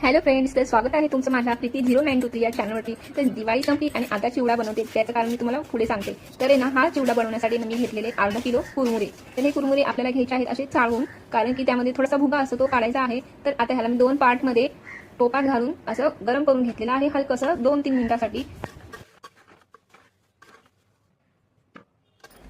Hello friends, तर स्वागत आहे तुमचं माझ्या प्रीती 0923 या चॅनलवरती। तर दिवाळी संपली आणि आता चिवडा बनवते, त्याचं कारण मी तुम्हाला पुढे सांगते। तर ना हा चिवडा बनवण्यासाठी मी घेतलेले अर्धा किलो कुरमुरे। तर हे कुरमुरे आपल्याला घ्यायचे आहेत असे चाळून, कारण की त्यामध्ये थोडासा भुगा असतो तो काढायचा आहे। तर आता ह्याला मी 2 पार्टमध्ये टोपात घालून असं गरम करून घेतलेलं आहे हलकसं 2-3 मिनिटांसाठी।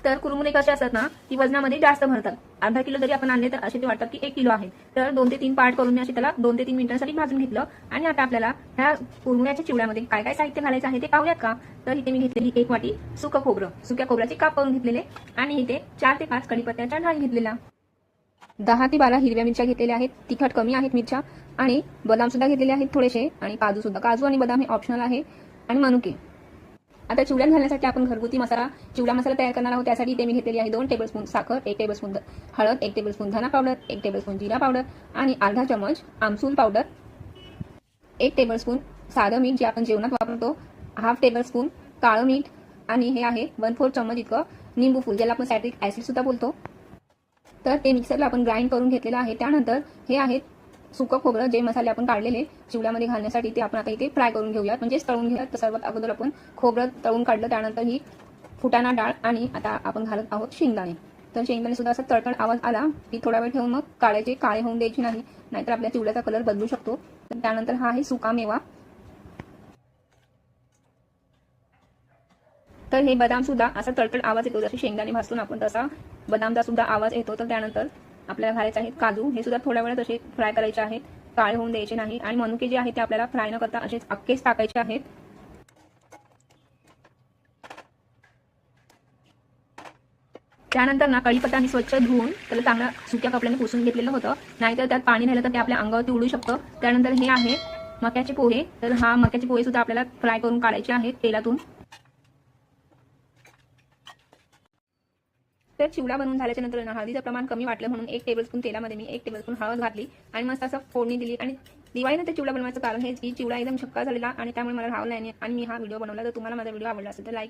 तर कुरमुरे कसे असतात ना, की वजनामध्ये जास्त भरतात। अर्धा किलो जरी आपण आणले तर असे ते वाटतात की 1 किलो आहे। तर 2 ते 3 पार्ट करून मी असे त्याला 2 ते 3 मिनिटांसाठी भाजून घेतलं। आणि आता आपल्याला ह्या कुरमुऱ्याच्या चिवड्यामध्ये काय काय साहित्य घालायचं आहे ते पाहूयात का। तर इथे मी घेतलेली 1 वाटी सुकं खोबरं, सुक्या खोबऱ्याचे काप करून घेतलेले। आणि इथे 4 ते 5 कढीपत्त्याच्या ढाळी घेतलेल्या, 10 ते 12 हिरव्या मिरच्या घेतलेल्या आहेत, तिखट कमी आहेत मिरच्या। आणि बदाम सुद्धा घेतलेले आहेत थोडेसे, आणि काजू सुद्धा। काजू आणि बदाम हे ऑप्शनल आहे, आणि मनुके। आता चिवड्यात घालण्यासाठी आपण घरगुती मसाला चिवडा मसाला तयार करणार आहोत। त्यासाठी इथे मी घेतलेली आहे 2 टेबलस्पून साखर, 1 टेबलस्पून हळद, 1 टेबलस्पून धना पावडर, 1 टेबलस्पून जिरा पावडर, आणि अर्धा चमच आमसूल पावडर, 1 टेबलस्पून साधं मीठ जे आपण जेवणात वापरतो, हाफ टेबलस्पून काळं मीठ, आणि हे आहे 1/4 चमच इतकं निंबू फूल, ज्याला आपण सायट्रिक ऍसिड सुद्धा बोलतो। तर ते मिक्सरला आपण ग्राइंड करून घेतलेलं आहे। त्यानंतर हे आहे सुकं खोबरं, जे मसाले आपण काढलेले चिवड्यामध्ये घालण्यासाठी ते आपण आता इथे फ्राय करून घेऊयात, म्हणजे तळून घेऊयात। तर सर्वात अगोदर आपण खोबरं तळून काढलं, त्यानंतर ही फुटाणा डाळ, आणि आता आपण घालत आहोत शेंगदाणे। तर शेंगदाणे सुद्धा असा तळतळ आवाज आला की थोडा वेळ ठेवून मग काढायचे, काळे होऊन द्यायचे नाही, नाहीतर आपल्या चिवड्याचा कलर बदलू शकतो। तर त्यानंतर हा आहे सुका मेवा। तर हे बदाम सुद्धा असा तळतळ आवाज येतो, जसे शेंगदाणे भाजून आपण तसा बदामचा सुद्धा आवाज येतो। तर त्यानंतर आपल्याला घालायचे आहेत काजू, हे सुद्धा थोड्या वेळात असे फ्राय करायचे आहेत, काळे होऊन द्यायचे नाही। आणि मनुके जे आहेत ते आपल्याला फ्राय न करता असेच अख्खेच टाकायचे आहेत। त्यानंतर ना कढीपत्ता मी स्वच्छ धुवून त्याला चांगला सुक्या कपड्याने पुसून घेतलेलं होतं, नाहीतर त्यात पाणी राहिलं तर ते आपल्या अंगावरती उडू शकतं। त्यानंतर हे आहे मक्याचे पोहे। तर हा मक्याचे पोहे सुद्धा आपल्याला फ्राय करून काढायचे आहेत तेलातून। तर चिवडा बनवून झाल्याच्या नंतर ना हळदीचं प्रमाण कमी वाटलं म्हणून 1 टेबलस्पून तेलामध्ये मी 1 टेबलस्पून हळद घातली, आणि मस्त असं फोडणी दिली। आणि दिवाळीनंतर चिवडा बनवायचं कारण हे की चिवडा एकदम छक्का झालेला, आणि त्यामुळे मला राहला नाही, आणि मी हा व्हिडिओ बनवला। तर तुम्हाला माझा व्हिडिओ आवडला असेल तर लाईक